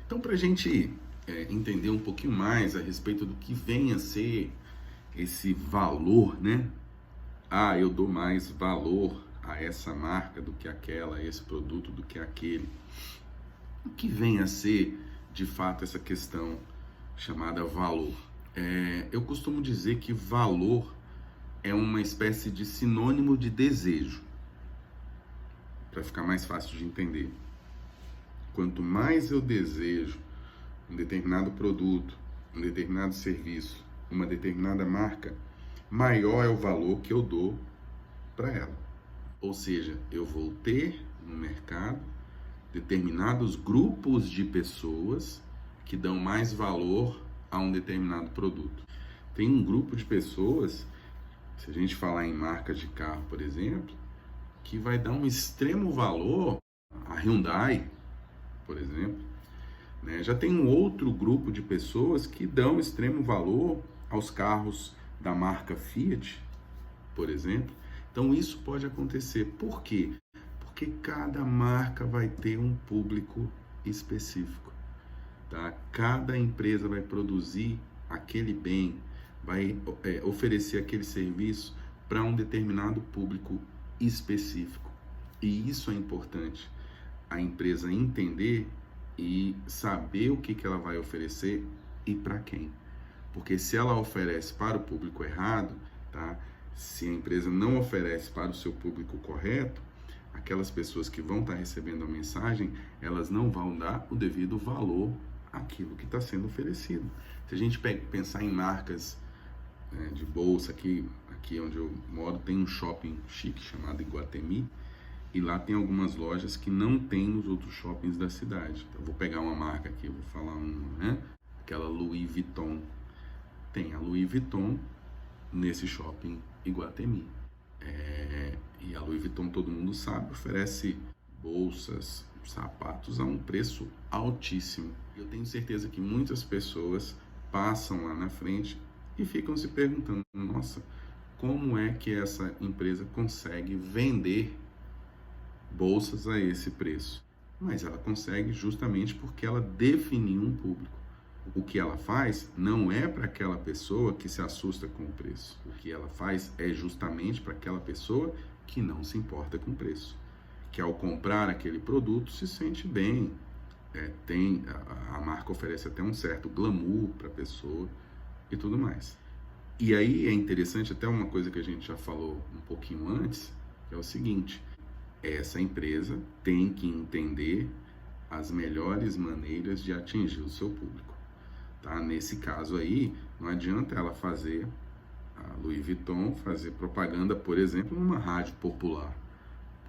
Então, para a gente entender um pouquinho mais a respeito do que vem a ser esse valor, né? Ah, eu dou mais valor a essa marca do que aquela, a esse produto do que aquele. O que vem a ser, de fato, essa questão chamada valor? Eu costumo dizer que valor é uma espécie de sinônimo de desejo, para ficar mais fácil de entender. Quanto mais eu desejo um determinado produto, um determinado serviço, uma determinada marca, maior é o valor que eu dou para ela. Ou seja, eu vou ter no mercado determinados grupos de pessoas que dão mais valor a um determinado produto. Tem um grupo de pessoas, se a gente falar em marcas de carro, por exemplo, que vai dar um extremo valor a Hyundai, por exemplo, né? Já tem um outro grupo de pessoas que dão extremo valor aos carros da marca Fiat, por exemplo. Então isso pode acontecer. Por quê? Porque cada marca vai ter um público específico, tá? Cada empresa vai produzir aquele bem, vai oferecer aquele serviço para um determinado público específico. E isso é importante, a empresa entender e saber o que ela vai oferecer e para quem. Porque se ela oferece para o público errado, tá? Se a empresa não oferece para o seu público correto, aquelas pessoas que vão estar recebendo a mensagem, elas não vão dar o devido valor àquilo que está sendo oferecido. Se a gente pensar em marcas de bolsa, aqui onde eu moro tem um shopping chique chamado Iguatemi, e lá tem algumas lojas que não tem nos outros shoppings da cidade. Eu vou pegar uma marca aqui, vou falar uma, né? Aquela Louis Vuitton. Tem a Louis Vuitton nesse shopping Iguatemi. E a Louis Vuitton, todo mundo sabe, oferece bolsas, sapatos a um preço altíssimo. Eu tenho certeza que muitas pessoas passam lá na frente e ficam se perguntando, nossa, como é que essa empresa consegue vender bolsas a esse preço? Mas ela consegue justamente porque ela definiu um público. O que ela faz não é para aquela pessoa que se assusta com o preço. O que ela faz é justamente para aquela pessoa que não se importa com o preço, que ao comprar aquele produto se sente bem. A marca oferece até um certo glamour para a pessoa e tudo mais. E aí é interessante até uma coisa que a gente já falou um pouquinho antes, que é o seguinte: essa empresa tem que entender as melhores maneiras de atingir o seu público. Tá? Nesse caso aí, não adianta ela fazer, a Louis Vuitton, fazer propaganda, por exemplo, numa rádio popular,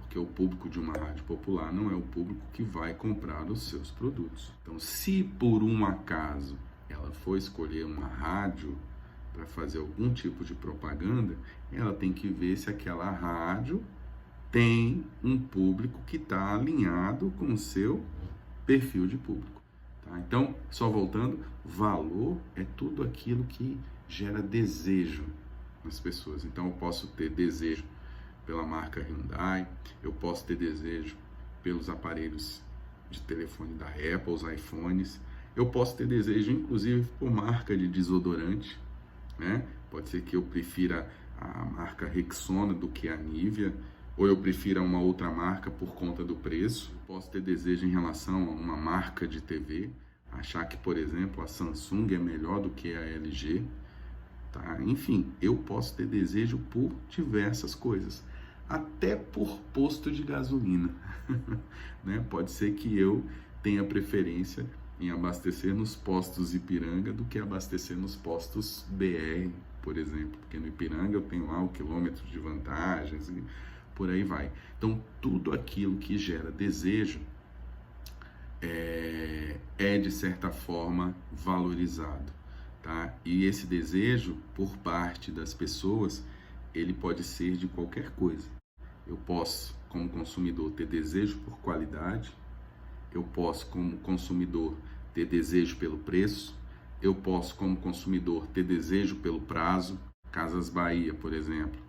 porque o público de uma rádio popular não é o público que vai comprar os seus produtos. Então, se por um acaso ela for escolher uma rádio para fazer algum tipo de propaganda, ela tem que ver se aquela rádio tem um público que está alinhado com o seu perfil de público. Tá? Então, só voltando, valor é tudo aquilo que gera desejo nas pessoas. Então, eu posso ter desejo pela marca Hyundai, eu posso ter desejo pelos aparelhos de telefone da Apple, os iPhones, eu posso ter desejo, inclusive, por marca de desodorante, né? Pode ser que eu prefira a marca Rexona do que a Nivea, ou eu prefira uma outra marca por conta do preço. Posso ter desejo em relação a uma marca de TV, achar que, por exemplo, a Samsung é melhor do que a LG, tá? Enfim, eu posso ter desejo por diversas coisas, até por posto de gasolina, né? Pode ser que eu tenha preferência em abastecer nos postos Ipiranga do que abastecer nos postos BR, por exemplo, porque no Ipiranga eu tenho lá o quilômetro de vantagens e por aí vai. Então, tudo aquilo que gera desejo é de certa forma valorizado, tá? E esse desejo, por parte das pessoas, ele pode ser de qualquer coisa. Eu posso, como consumidor, ter desejo por qualidade, eu posso, como consumidor, ter desejo pelo preço, eu posso, como consumidor, ter desejo pelo prazo. Casas Bahia, por exemplo,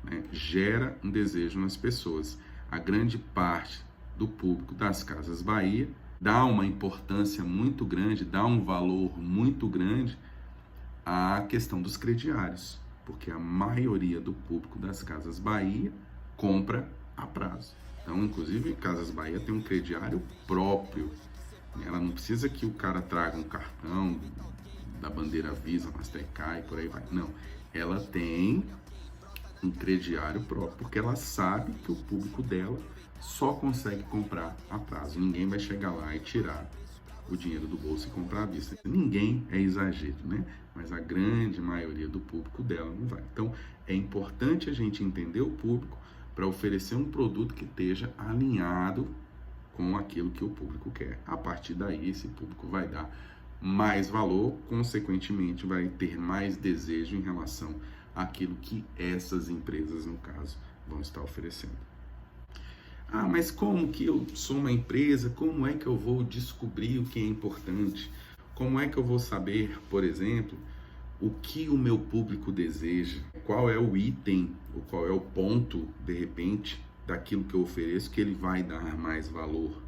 né, gera um desejo nas pessoas. A grande parte do público das Casas Bahia dá uma importância muito grande, dá um valor muito grande à questão dos crediários, porque a maioria do público das Casas Bahia compra a prazo. Então, inclusive, Casas Bahia tem um crediário próprio. Ela não precisa que o cara traga um cartão da bandeira Visa, Mastercard e por aí vai. Não, ela tem um crediário próprio, porque ela sabe que o público dela só consegue comprar a prazo. Ninguém vai chegar lá e tirar o dinheiro do bolso e comprar à vista. Ninguém é exagero, né? Mas a grande maioria do público dela não vai. Então, é importante a gente entender o público para oferecer um produto que esteja alinhado com aquilo que o público quer. A partir daí, esse público vai dar mais valor, consequentemente, vai ter mais desejo em relação àquilo que essas empresas, no caso, vão estar oferecendo. Ah, mas como que eu sou uma empresa? Como é que eu vou descobrir o que é importante? Como é que eu vou saber, por exemplo, o que o meu público deseja? Qual é o item, ou qual é o ponto, de repente, daquilo que eu ofereço que ele vai dar mais valor?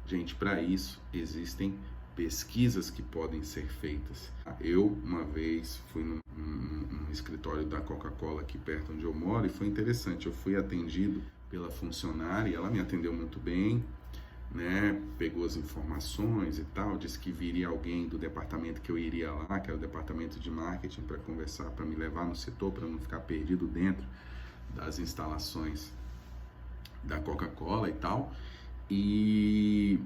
Gente, para isso existem pesquisas que podem ser feitas. Eu, uma vez, fui num escritório da Coca-Cola aqui perto onde eu moro e foi interessante. Eu fui atendido pela funcionária e ela me atendeu muito bem, né? Pegou as informações e tal, disse que viria alguém do departamento que eu iria lá, que era o departamento de marketing, para conversar, para me levar no setor, para não ficar perdido dentro das instalações da Coca-Cola e tal. E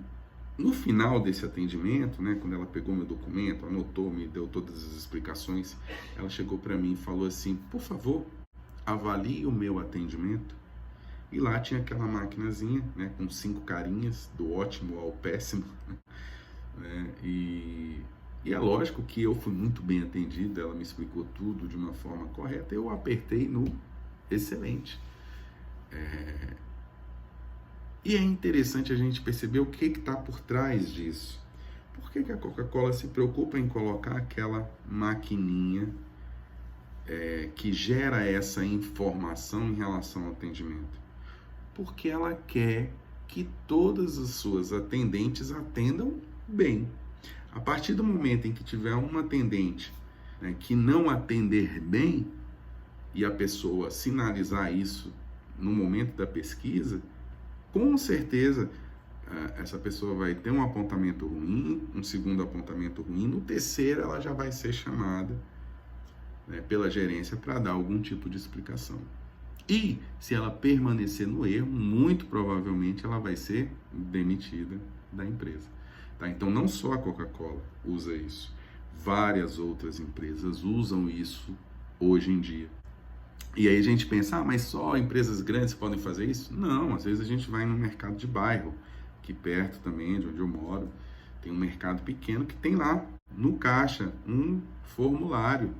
no final desse atendimento, né, quando ela pegou meu documento, anotou, me deu todas as explicações, ela chegou para mim e falou assim: por favor, avalie o meu atendimento. E lá tinha aquela maquinazinha, né, com 5 carinhas, do ótimo ao péssimo, né, e é lógico que eu fui muito bem atendido, ela me explicou tudo de uma forma correta, eu apertei no excelente. E é interessante a gente perceber o que está por trás disso. Por que a Coca-Cola se preocupa em colocar aquela maquininha que gera essa informação em relação ao atendimento? Porque ela quer que todas as suas atendentes atendam bem. A partir do momento em que tiver uma atendente, né, que não atender bem, e a pessoa sinalizar isso no momento da pesquisa, com certeza essa pessoa vai ter um apontamento ruim, um segundo apontamento ruim, no terceiro ela já vai ser chamada, né, pela gerência para dar algum tipo de explicação. E se ela permanecer no erro, muito provavelmente ela vai ser demitida da empresa. Tá? Então não só a Coca-Cola usa isso, várias outras empresas usam isso hoje em dia. E aí a gente pensa, mas só empresas grandes podem fazer isso? Não, às vezes a gente vai no mercado de bairro, aqui perto também de onde eu moro, tem um mercado pequeno que tem lá no caixa um formulário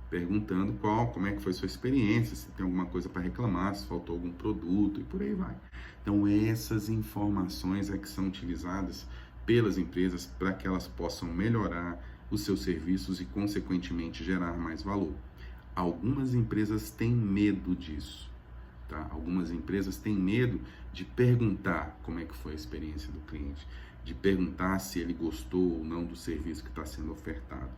perguntando como é que foi sua experiência, se tem alguma coisa para reclamar, se faltou algum produto e por aí vai. Então essas informações é que são utilizadas pelas empresas para que elas possam melhorar os seus serviços e consequentemente gerar mais valor. Algumas empresas têm medo disso, tá? Algumas empresas têm medo de perguntar como é que foi a experiência do cliente, de perguntar se ele gostou ou não do serviço que está sendo ofertado.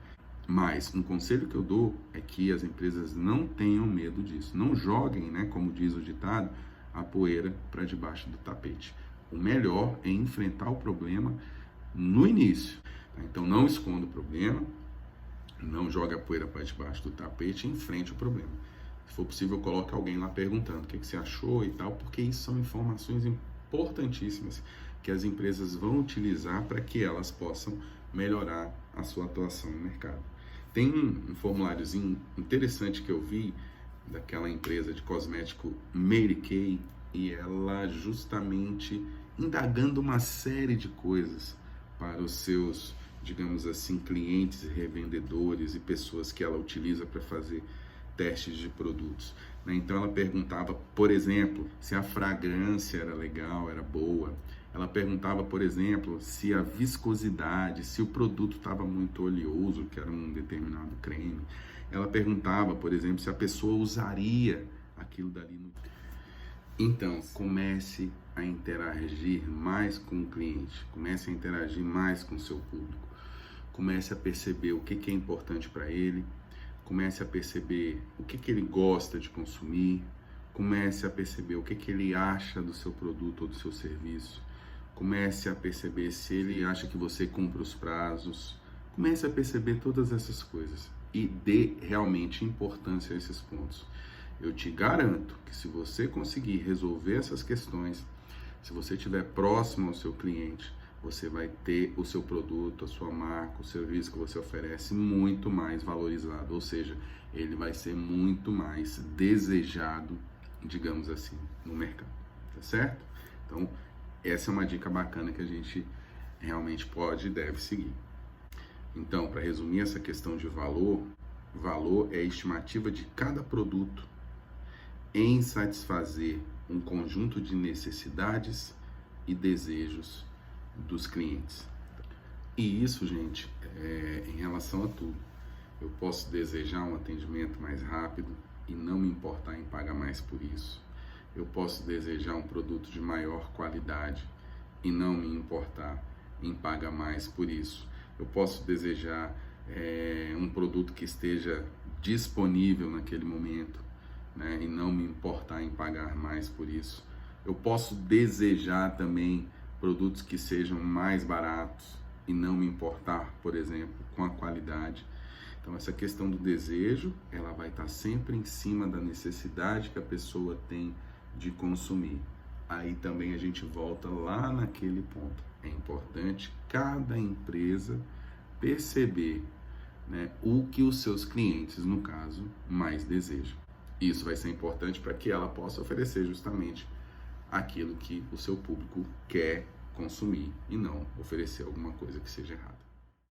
Mas um conselho que eu dou é que as empresas não tenham medo disso. Não joguem, né, como diz o ditado, a poeira para debaixo do tapete. O melhor é enfrentar o problema no início. Tá? Então não esconda o problema, não jogue a poeira para debaixo do tapete e enfrente o problema. Se for possível, coloque alguém lá perguntando o que você achou e tal, porque isso são informações importantíssimas que as empresas vão utilizar para que elas possam melhorar a sua atuação no mercado. Tem um formuláriozinho interessante que eu vi daquela empresa de cosmético Mary Kay e ela justamente indagando uma série de coisas para os seus, digamos assim, clientes, revendedores e pessoas que ela utiliza para fazer testes de produtos. Então ela perguntava, por exemplo, se a fragrância era legal, era boa. Ela perguntava, por exemplo, se a viscosidade, se o produto estava muito oleoso, que era um determinado creme. Ela perguntava, por exemplo, se a pessoa usaria aquilo dali. Então, comece a interagir mais com o cliente, comece a interagir mais com o seu público, comece a perceber o que é importante para ele, comece a perceber o que ele gosta de consumir, comece a perceber o que ele acha do seu produto ou do seu serviço, comece a perceber se ele acha que você cumpre os prazos, comece a perceber todas essas coisas e dê realmente importância a esses pontos. Eu te garanto que se você conseguir resolver essas questões, se você estiver próximo ao seu cliente, você vai ter o seu produto, a sua marca, o serviço que você oferece muito mais valorizado, ou seja, ele vai ser muito mais desejado, digamos assim, no mercado, tá certo? Então, essa é uma dica bacana que a gente realmente pode e deve seguir. Então, para resumir essa questão de valor, valor é a estimativa de cada produto em satisfazer um conjunto de necessidades e desejos dos clientes. E isso, gente, em relação a tudo. Eu posso desejar um atendimento mais rápido e não me importar em pagar mais por isso. Eu posso desejar um produto de maior qualidade e não me importar em pagar mais por isso. Eu posso desejar um produto que esteja disponível naquele momento, né, e não me importar em pagar mais por isso. Eu posso desejar também produtos que sejam mais baratos e não me importar, por exemplo, com a qualidade. Então, essa questão do desejo, ela vai estar sempre em cima da necessidade que a pessoa tem de consumir. Aí também a gente volta lá naquele ponto. É importante cada empresa perceber, né, o que os seus clientes, no caso, mais desejam. Isso vai ser importante para que ela possa oferecer justamente aquilo que o seu público quer consumir e não oferecer alguma coisa que seja errada.